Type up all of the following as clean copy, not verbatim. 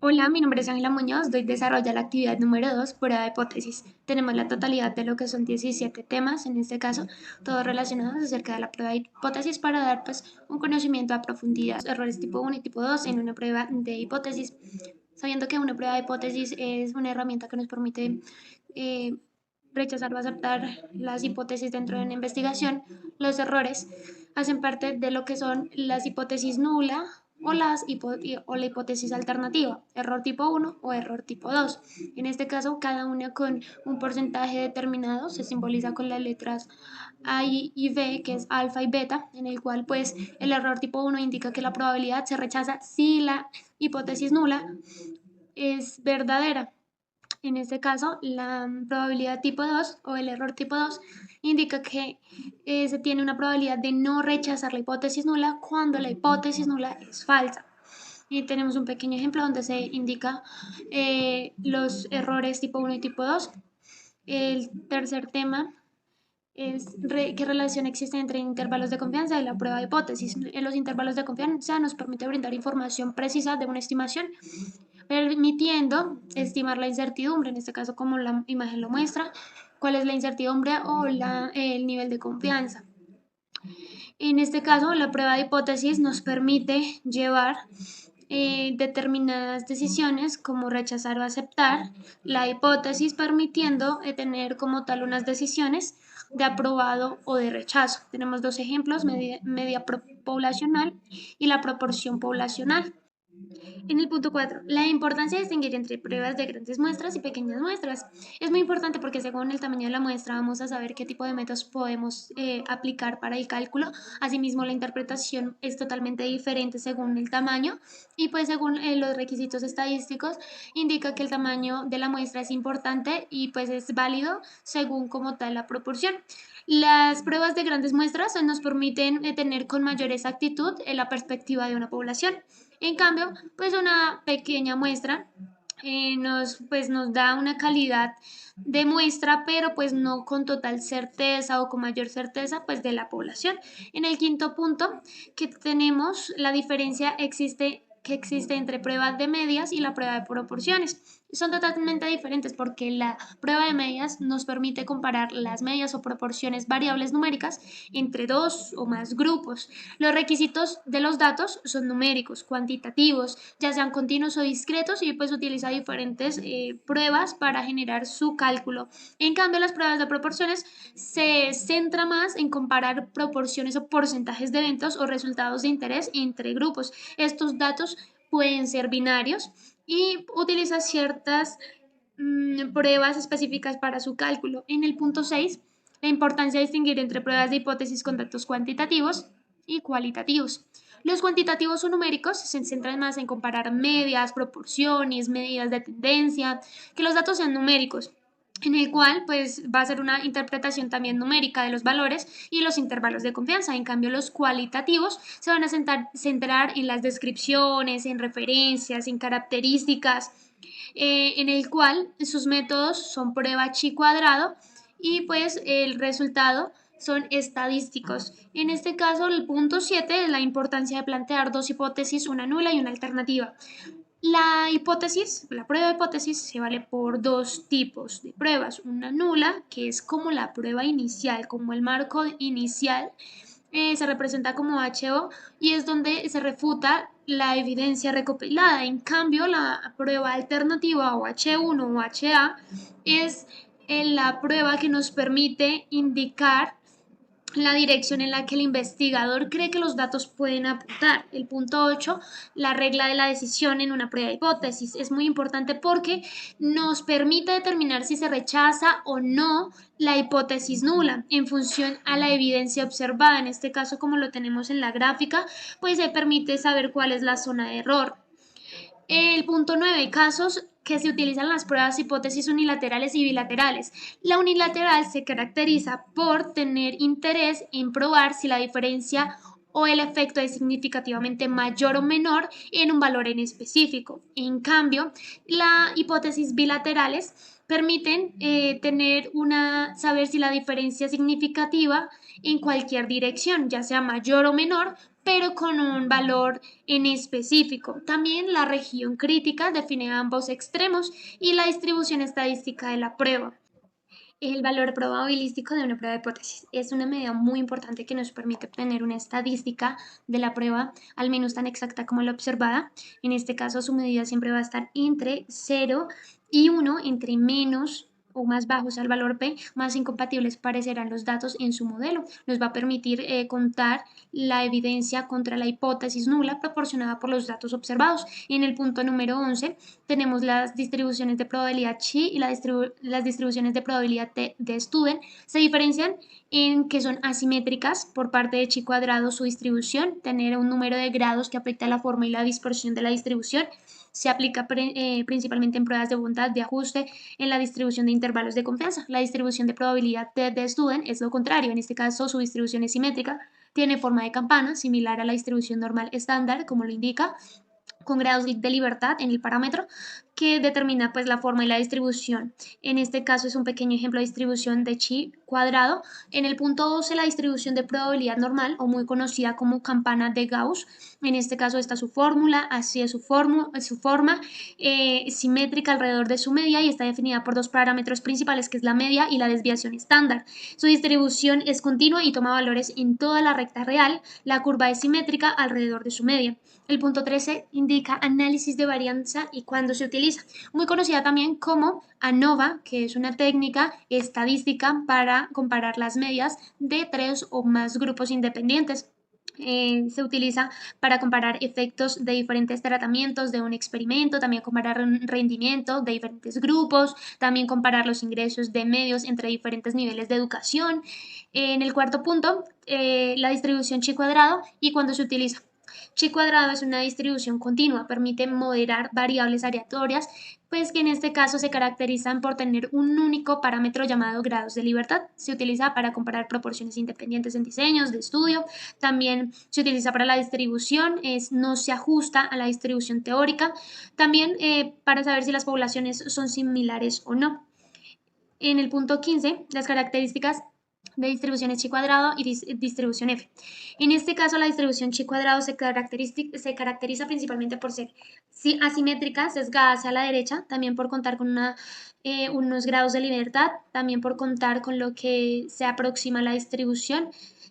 Hola, mi nombre es Ángela Muñoz, doy desarrollo a la actividad número 2, prueba de hipótesis. Tenemos la totalidad de lo que son 17 temas, en este caso, todos relacionados acerca de la prueba de hipótesis para dar pues un conocimiento a profundidad, errores tipo 1 y tipo 2 en una prueba de hipótesis. Sabiendo que una prueba de hipótesis es una herramienta que nos permite eh, rechazar o aceptar las hipótesis dentro de una investigación, los errores hacen parte de lo que son las hipótesis nula o la hipótesis alternativa, error tipo 1 o error tipo 2. En este caso, cada una con un porcentaje determinado se simboliza con las letras A y B, que es alfa y beta, en el cual pues el error tipo 1 indica que la probabilidad se rechaza si la hipótesis nula es verdadera. En este caso, la probabilidad tipo 2 o el error tipo 2 indica que se tiene una probabilidad de no rechazar la hipótesis nula cuando la hipótesis nula es falsa. Y tenemos un pequeño ejemplo donde se indica los errores tipo 1 y tipo 2. El tercer tema es qué relación existe entre intervalos de confianza y la prueba de hipótesis. En los intervalos de confianza nos permite brindar información precisa de una estimación permitiendo estimar la incertidumbre, en este caso como la imagen lo muestra, cuál es la incertidumbre o el nivel de confianza. En este caso, la prueba de hipótesis nos permite llevar determinadas decisiones como rechazar o aceptar la hipótesis, permitiendo tener como tal unas decisiones de aprobado o de rechazo. Tenemos dos ejemplos, media poblacional y la proporción poblacional. En el punto 4, la importancia de distinguir entre pruebas de grandes muestras y pequeñas muestras. Es muy importante porque según el tamaño de la muestra vamos a saber qué tipo de métodos podemos aplicar para el cálculo. Asimismo, la interpretación es totalmente diferente según el tamaño y pues según los requisitos estadísticos indica que el tamaño de la muestra es importante y pues es válido según como tal la proporción. Las pruebas de grandes muestras nos permiten tener con mayor exactitud la perspectiva de una población. En cambio, pues una pequeña muestra nos da una calidad de muestra, pero pues no con total certeza o con mayor certeza pues de la población. En el quinto punto que tenemos, la diferencia que existe entre prueba de medias y la prueba de proporciones. Son totalmente diferentes porque la prueba de medias nos permite comparar las medias o proporciones variables numéricas entre dos o más grupos. Los requisitos de los datos son numéricos, cuantitativos, ya sean continuos o discretos, y pues utiliza diferentes pruebas para generar su cálculo. En cambio, las pruebas de proporciones se centra más en comparar proporciones o porcentajes de eventos o resultados de interés entre grupos. Estos datos pueden ser binarios y utiliza ciertas pruebas específicas para su cálculo. En el punto 6, la importancia de distinguir entre pruebas de hipótesis con datos cuantitativos y cualitativos. Los cuantitativos o numéricos se centran más en comparar medias, proporciones, medidas de tendencia, que los datos sean numéricos, en el cual pues va a ser una interpretación también numérica de los valores y los intervalos de confianza. En cambio, los cualitativos se van a centrar en las descripciones, en referencias, en características, en el cual sus métodos son prueba chi cuadrado y pues el resultado son estadísticos. En este caso, el punto 7 es la importancia de plantear dos hipótesis, una nula y una alternativa. La hipótesis, la prueba de hipótesis se vale por dos tipos de pruebas. Una nula, que es como la prueba inicial, como el marco inicial, se representa como HO y es donde se refuta la evidencia recopilada. En cambio, la prueba alternativa o H1 o HA es la prueba que nos permite indicar la dirección en la que el investigador cree que los datos pueden apuntar. El punto 8, la regla de la decisión en una prueba de hipótesis. Es muy importante porque nos permite determinar si se rechaza o no la hipótesis nula en función a la evidencia observada. En este caso, como lo tenemos en la gráfica, pues se permite saber cuál es la zona de error. El punto 9, casos que se utilizan las pruebas hipótesis unilaterales y bilaterales. La unilateral se caracteriza por tener interés en probar si la diferencia o el efecto es significativamente mayor o menor en un valor en específico. En cambio, las hipótesis bilaterales permiten saber si la diferencia es significativa en cualquier dirección, ya sea mayor o menor, pero con un valor en específico. También la región crítica define ambos extremos y la distribución estadística de la prueba. El valor probabilístico de una prueba de hipótesis es una medida muy importante que nos permite obtener una estadística de la prueba, al menos tan exacta como la observada. En este caso, su medida siempre va a estar entre 0 y 1, entre menos o más bajos al valor P, más incompatibles parecerán los datos en su modelo. Nos va a permitir contar la evidencia contra la hipótesis nula proporcionada por los datos observados. En el punto número 11 tenemos las distribuciones de probabilidad chi y las distribuciones de probabilidad t de Student. Se diferencian en que son asimétricas por parte de chi cuadrado su distribución, tener un número de grados que afecta la forma y la dispersión de la distribución. Se aplica principalmente en pruebas de bondad de ajuste en la distribución de intervalos de confianza. La distribución de probabilidad t de Student es lo contrario, en este caso su distribución es simétrica, tiene forma de campana, similar a la distribución normal estándar, como lo indica, con grados de libertad en el parámetro que determina pues la forma y la distribución. En este caso es un pequeño ejemplo de distribución de chi cuadrado. En el punto 12 la distribución de probabilidad normal o muy conocida como campana de Gauss. En este caso está su fórmula, así es su forma simétrica alrededor de su media y está definida por dos parámetros principales que es la media y la desviación estándar. Su distribución es continua y toma valores en toda la recta real. La curva es simétrica alrededor de su media. El punto 13 indica análisis de varianza y cuándo se utiliza. Muy conocida también como ANOVA, que es una técnica estadística para comparar las medias de 3 o más grupos independientes. Se utiliza para comparar efectos de diferentes tratamientos de un experimento, también comparar rendimiento de diferentes grupos, también comparar los ingresos de medios entre diferentes niveles de educación. En el cuarto punto, la distribución chi cuadrado y cuándo se utiliza. Chi cuadrado es una distribución continua, permite moderar variables aleatorias, pues que en este caso se caracterizan por tener un único parámetro llamado grados de libertad. Se utiliza para comparar proporciones independientes en diseños de estudio. También se utiliza para la distribución, no se ajusta a la distribución teórica. También para saber si las poblaciones son similares o no. En el punto 15, las características de distribuciones chi cuadrado y distribución F. En este caso, la distribución chi cuadrado se caracteriza principalmente por ser asimétrica, sesgada hacia la derecha, también por contar con unos grados de libertad, también por contar con lo que se aproxima a la distribución.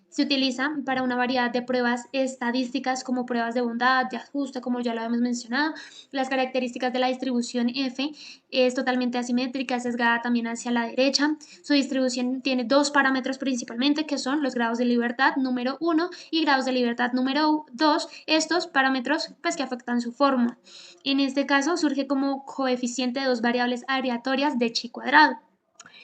Se utiliza para una variedad de pruebas estadísticas como pruebas de bondad, de ajuste, como ya lo habíamos mencionado. Las características de la distribución F es totalmente asimétrica, sesgada también hacia la derecha. Su distribución tiene dos parámetros principalmente, que son los grados de libertad número 1 y grados de libertad número 2. Estos parámetros pues que afectan su forma. En este caso surge como coeficiente de dos variables aleatorias de chi cuadrado.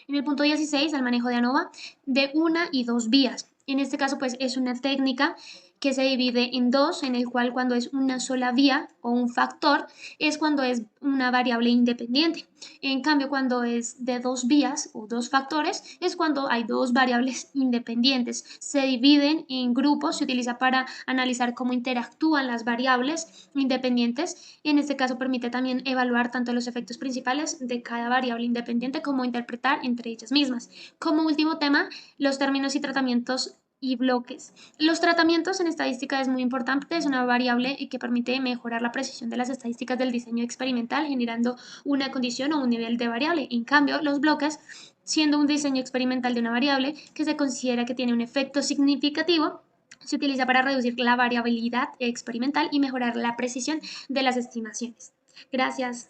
En el punto 16, el manejo de ANOVA de una y dos vías. En este caso, pues es una técnica que se divide en dos, en el cual cuando es una sola vía o un factor es cuando es una variable independiente. En cambio, cuando es de dos vías o dos factores es cuando hay dos variables independientes. Se dividen en grupos, se utiliza para analizar cómo interactúan las variables independientes. En este caso permite también evaluar tanto los efectos principales de cada variable independiente como interpretar entre ellas mismas. Como último tema, los términos y tratamientos y bloques. Los tratamientos en estadística es muy importante, es una variable que permite mejorar la precisión de las estadísticas del diseño experimental generando una condición o un nivel de variable. En cambio, los bloques, siendo un diseño experimental de una variable que se considera que tiene un efecto significativo, se utiliza para reducir la variabilidad experimental y mejorar la precisión de las estimaciones. Gracias.